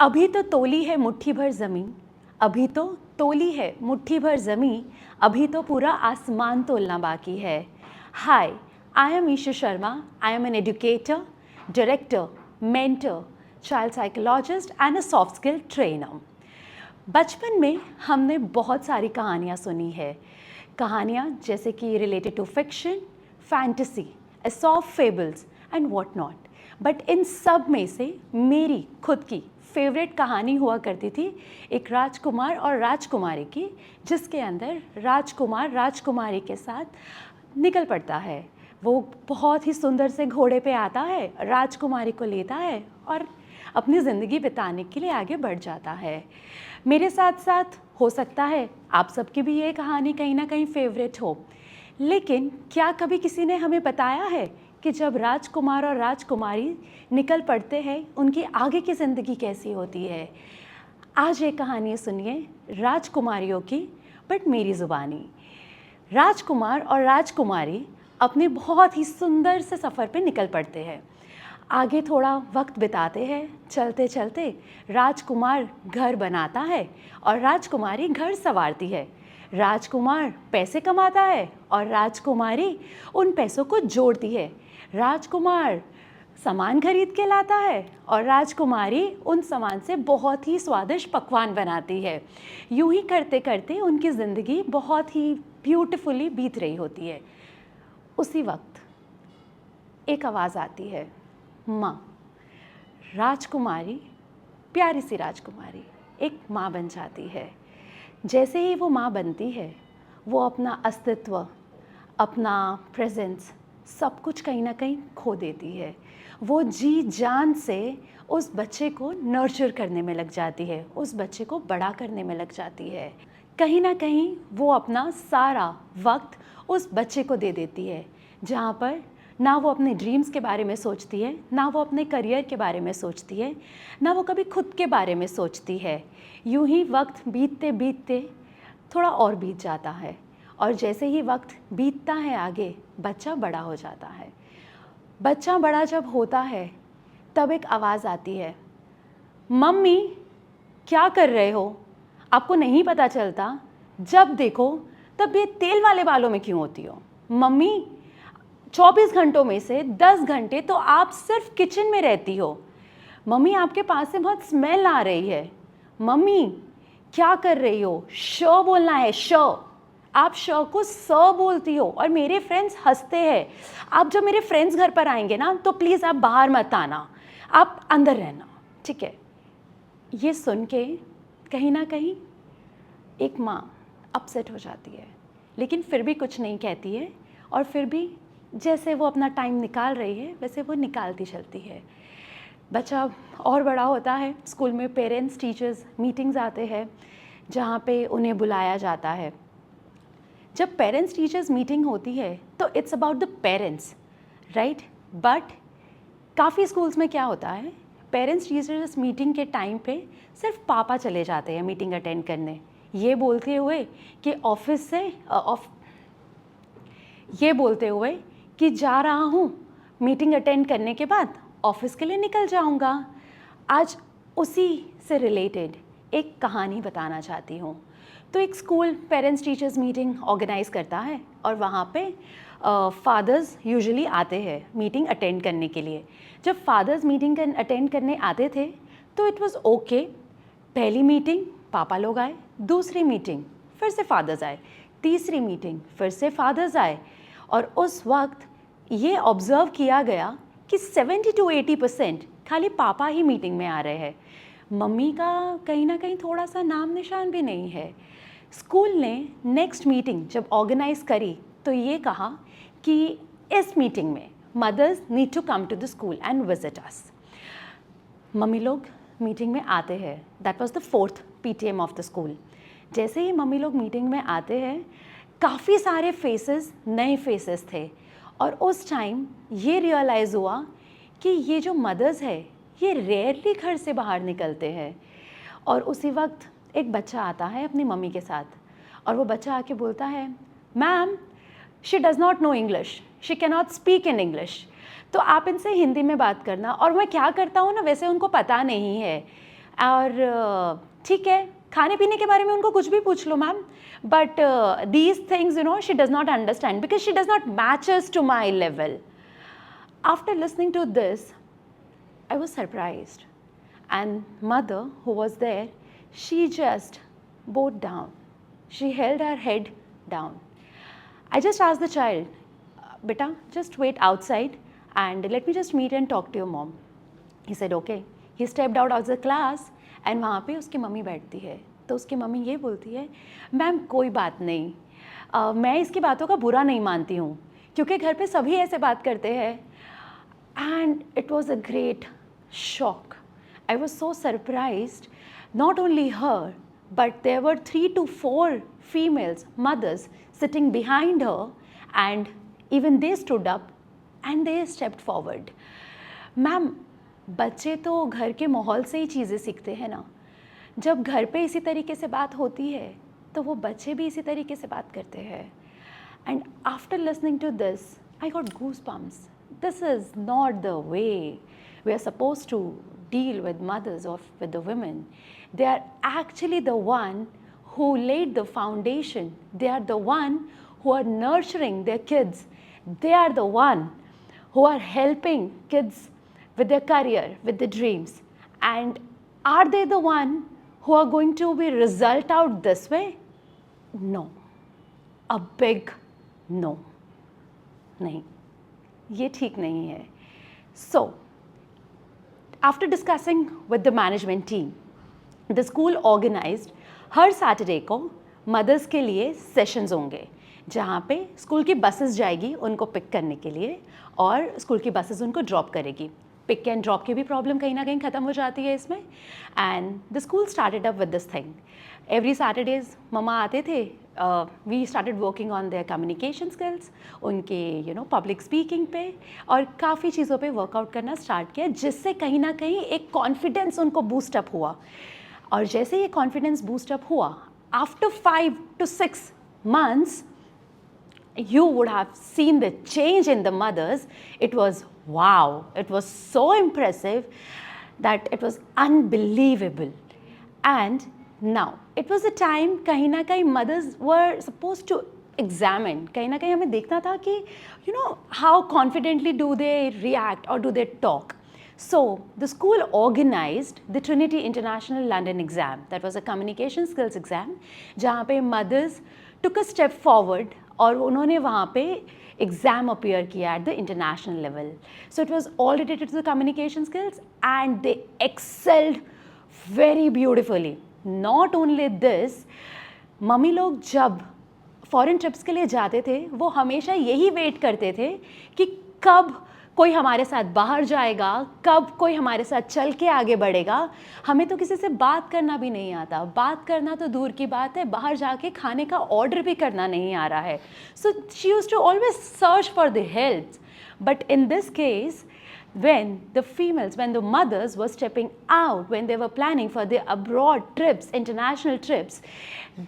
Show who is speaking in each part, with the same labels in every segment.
Speaker 1: अभी तो तोली है मुट्ठी भर ज़मीं, अभी तो तोली है मुट्ठी भर ज़मीं, अभी तो पूरा आसमान तोलना बाकी है। Hi, I am Esha Sharma, I am an educator, director, mentor, child psychologist and a soft skill trainer. बचपन में हमने बहुत सारी कहानियाँ सुनी है। कहानियाँ जैसे कि related to fiction, fantasy, Aesop fables and what not. But इन सब में से मेरी खुद की फेवरेट कहानी हुआ करती थी एक राजकुमार और राजकुमारी की, जिसके अंदर राजकुमार राजकुमारी के साथ निकल पड़ता है। वो बहुत ही सुंदर से घोड़े पे आता है, राजकुमारी को लेता है और अपनी ज़िंदगी बिताने के लिए आगे बढ़ जाता है। मेरे साथ साथ हो सकता है आप सबकी भी ये कहानी कहीं ना कहीं फेवरेट हो, लेकिन क्या कभी किसी ने हमें बताया है कि जब राजकुमार और राजकुमारी निकल पड़ते हैं उनकी आगे की ज़िंदगी कैसी होती है? आज ये कहानी सुनिए राजकुमारियों की, बट मेरी ज़ुबानी। राजकुमार और राजकुमारी अपने बहुत ही सुंदर से सफ़र पे निकल पड़ते हैं। आगे थोड़ा वक्त बिताते हैं, चलते चलते राजकुमार घर बनाता है और राजकुमारी घर संवारती है। राजकुमार पैसे कमाता है और राजकुमारी उन पैसों को जोड़ती है। राजकुमार सामान खरीद के लाता है और राजकुमारी उन सामान से बहुत ही स्वादिष्ट पकवान बनाती है। यूं ही करते करते उनकी ज़िंदगी बहुत ही ब्यूटीफुली बीत रही होती है। उसी वक्त एक आवाज़ आती है, माँ। राजकुमारी, प्यारी सी राजकुमारी एक माँ बन जाती है। जैसे ही वो माँ बनती है, वो अपना अस्तित्व, अपना प्रेजेंस, सब कुछ कहीं ना कहीं खो देती है। वो जी जान से उस बच्चे को नर्चर करने में लग जाती है, उस बच्चे को बड़ा करने में लग जाती है। कहीं ना कहीं वो अपना सारा वक्त उस बच्चे को दे देती है, जहाँ पर ना वो अपने ड्रीम्स के बारे में सोचती है, ना वो अपने करियर के बारे में सोचती है, ना वो कभी खुद के बारे में सोचती है। यूं ही वक्त बीतते बीतते थोड़ा और बीत जाता है और जैसे ही वक्त बीतता है आगे, बच्चा बड़ा हो जाता है। बच्चा बड़ा जब होता है तब एक आवाज़ आती है, मम्मी क्या कर रहे हो? आपको नहीं पता चलता? जब देखो तब ये तेल वाले बालों में क्यों होती हो? मम्मी 24 घंटों में से 10 घंटे तो आप सिर्फ किचन में रहती हो। मम्मी आपके पास से बहुत स्मेल आ रही है। मम्मी क्या कर रही हो? श बोलना है, श। आप श को स बोलती हो और मेरे फ्रेंड्स हंसते हैं। आप जब मेरे फ्रेंड्स घर पर आएंगे ना तो प्लीज़ आप बाहर मत आना, आप अंदर रहना, ठीक है? ये सुन के कहीं ना कहीं एक माँ अपसेट हो जाती है, लेकिन फिर भी कुछ नहीं कहती है और फिर भी जैसे वो अपना टाइम निकाल रही है वैसे वो निकालती चलती है। बच्चा और बड़ा होता है, स्कूल में पेरेंट्स टीचर्स मीटिंग्स आते हैं जहाँ पे उन्हें बुलाया जाता है। जब पेरेंट्स टीचर्स मीटिंग होती है तो it's about the parents, right? But काफ़ी स्कूल्स में क्या होता है, पेरेंट्स टीचर्स मीटिंग के टाइम पे सिर्फ पापा चले जाते हैं मीटिंग अटेंड करने, ये बोलते हुए कि ऑफिस से ये बोलते हुए कि जा रहा हूँ, मीटिंग अटेंड करने के बाद ऑफिस के लिए निकल जाऊँगा। आज उसी से रिलेटेड एक कहानी बताना चाहती हूँ। तो एक school parents teachers meeting organise करता है और वहाँ पे फादर्स यूजुअली आते हैं मीटिंग अटेंड करने के लिए। जब फादर्स मीटिंग अटेंड करने आते थे तो इट वाज ओके। पहली मीटिंग पापा लोग आए, दूसरी मीटिंग फिर से फादर्स आए, तीसरी मीटिंग फिर से फादर्स आए और उस वक्त ये ऑब्ज़र्व किया गया कि 70 to 80% खाली पापा ही मीटिंग में आ रहे हैं। मम्मी का कहीं ना कहीं थोड़ा सा नाम निशान भी नहीं है। स्कूल ने नेक्स्ट मीटिंग जब ऑर्गेनाइज करी तो ये कहा कि इस मीटिंग में mothers need to come to the school and visit us. मम्मी लोग मीटिंग में आते हैं, that was the 4th PTM of the school. जैसे ही मम्मी लोग मीटिंग में आते हैं, काफ़ी सारे फेसेस नए फेसेस थे और उस टाइम ये रियलाइज़ हुआ कि ये जो मदर्स है ये रेयरली घर से बाहर निकलते हैं। और उसी वक्त एक बच्चा आता है अपनी मम्मी के साथ और वो बच्चा आके बोलता है, ma'am she does not know English, she can not speak in English, तो आप इनसे हिंदी में बात करना। और मैं क्या करता हूँ ना, वैसे उनको पता नहीं है, और ठीक है, खाने पीने के बारे में उनको कुछ भी पूछ लो ma'am, but these things she does not understand because she does not matches to my level. After listening to this, I was surprised. And mother, who was there, she just bowed down. She held her head down. I just asked the child, Beta, just wait outside and let me just meet and talk to your mom. He said, okay. He stepped out of the class and वहाँ पे उसकी mummy बैठती है. तो उसकी mummy ये बोलती है, मैम कोई बात नहीं, मैं इसकी बातों का बुरा नहीं मानती हूँ क्योंकि घर पे सभी ऐसे बात करते हैं. And it was a great shock. I was so surprised. Not only her, but there were 3 to 4 females, mothers, sitting behind her, and even they stood up and they stepped forward. Ma'am, बच्चे तो घर के माहौल से ही चीज़ें सीखते हैं ना. जब घर पे इसी तरीके से बात होती है तो वो बच्चे भी इसी तरीके से बात करते हैं. And after listening to this, I got goosebumps. This is not the way we are supposed to deal with mothers or with the women. They are actually the one who laid the foundation. They are the one who are nurturing their kids. They are the one who are helping kids with their career, with their dreams. And are they the one who are going to be result out this way? No. A big no. नहीं, ये ठीक नहीं है. So, after discussing with the management team, the school organized her Saturday को mother's के लिए sessions होंगे जहाँ पे स्कूल की बसेस जाएगी उनको पिक करने के लिए और स्कूल की बसेस उनको ड्रॉप करेगी. पिक एंड ड्रॉप की भी प्रॉब्लम कहीं ना कहीं ख़त्म हो जाती है इसमें. And the school started up with this thing. Every Saturdays mama आते थे. We started working on their communication skills, उनके पब्लिक स्पीकिंग पे, और काफ़ी चीज़ों पे वर्कआउट करना स्टार्ट किया जिससे कहीं ना कहीं एक कॉन्फिडेंस उनको बूस्टअप हुआ. और जैसे ये कॉन्फिडेंस बूस्टअप हुआ, after 5 to 6 months, you would have seen the change in the mothers. It was wow. It was so impressive that it was unbelievable. And now it was a time कहीं ना कहीं mothers were supposed to examine. कहीं ना कहीं हमें देखना था कि how confidently do they react or do they talk. So the school organized the Trinity International London exam. That was a communication skills exam जहाँ पे mothers took a step forward और उन्होंने वहाँ पे एग्ज़ाम अपीयर किया at the international level. So it was all related to the communication skills and they excelled very beautifully. Not only this, मम्मी लोग जब फॉरेन ट्रिप्स के लिए जाते थे वो हमेशा यही वेट करते थे कि कब कोई हमारे साथ बाहर जाएगा, कब कोई हमारे साथ चल के आगे बढ़ेगा. हमें तो किसी से बात करना भी नहीं आता. बात करना तो दूर की बात है, बाहर जाके खाने का ऑर्डर भी करना नहीं आ रहा है. So she used to always search for the help. But in this case, when the mothers were stepping out, when they were planning for their abroad trips, international trips,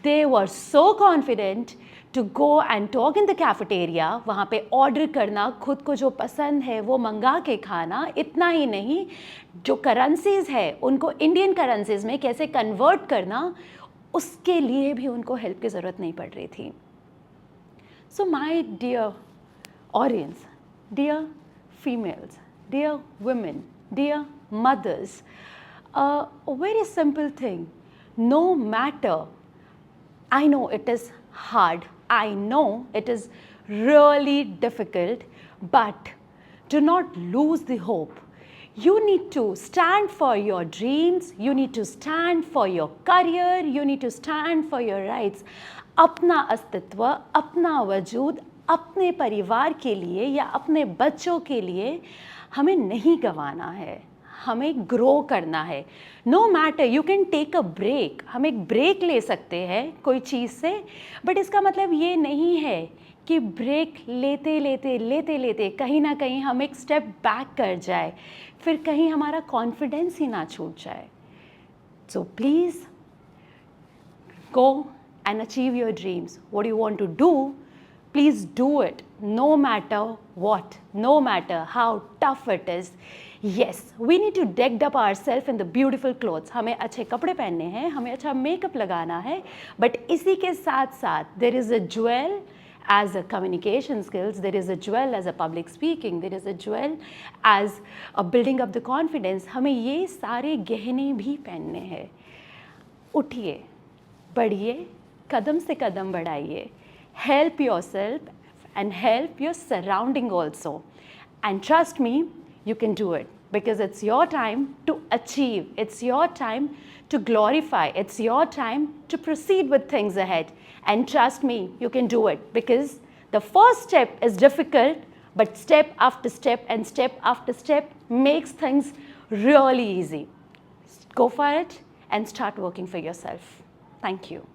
Speaker 1: they were so confident to go and talk in the cafeteria. वहाँ पे order करना, खुद को जो पसंद है वो मंगा के खाना. इतना ही नहीं, जो करेंसीज है उनको इंडियन करेंसीज में कैसे कन्वर्ट करना, उसके लिए भी उनको हेल्प की ज़रूरत नहीं पड़ रही थी. So my dear audience, dear females, dear women, dear mothers, a very simple thing. No matter, I know it is hard, I know it is really difficult, but do not lose the hope. You need to stand for your dreams, you need to stand for your career, you need to stand for your rights. अपना अस्तित्व, अपना वजूद अपने परिवार के लिए या अपने बच्चों के लिए हमें नहीं गंवाना है, हमें ग्रो करना है. No matter, you can take a break. हम एक ब्रेक ले सकते हैं कोई चीज़ से, बट इसका मतलब ये नहीं है कि ब्रेक लेते लेते लेते लेते कहीं ना कहीं हम एक स्टेप बैक कर जाए, फिर कहीं हमारा कॉन्फिडेंस ही ना छूट जाए. So please go and achieve your dreams. What you want to do, Please do it, no matter what, no matter how tough it is. Yes, we need to deck up ourselves in the beautiful clothes. हमें अच्छे कपड़े पहनने हैं, हमें अच्छा makeup लगाना है, but इसी के साथ साथ there is a jewel as a communication skills, there is a jewel as a public speaking, there is a jewel as a building up the confidence. हमें ये सारे गहने भी पहनने हैं. उठिए, बढ़िए, कदम से कदम बढ़ाइए. Help yourself and help your surrounding also. And trust me, you can do it because it's your time to achieve. It's your time to glorify. It's your time to proceed with things ahead. And trust me, you can do it because the first step is difficult, but step after step and step after step makes things really easy. Go for it and start working for yourself. Thank you.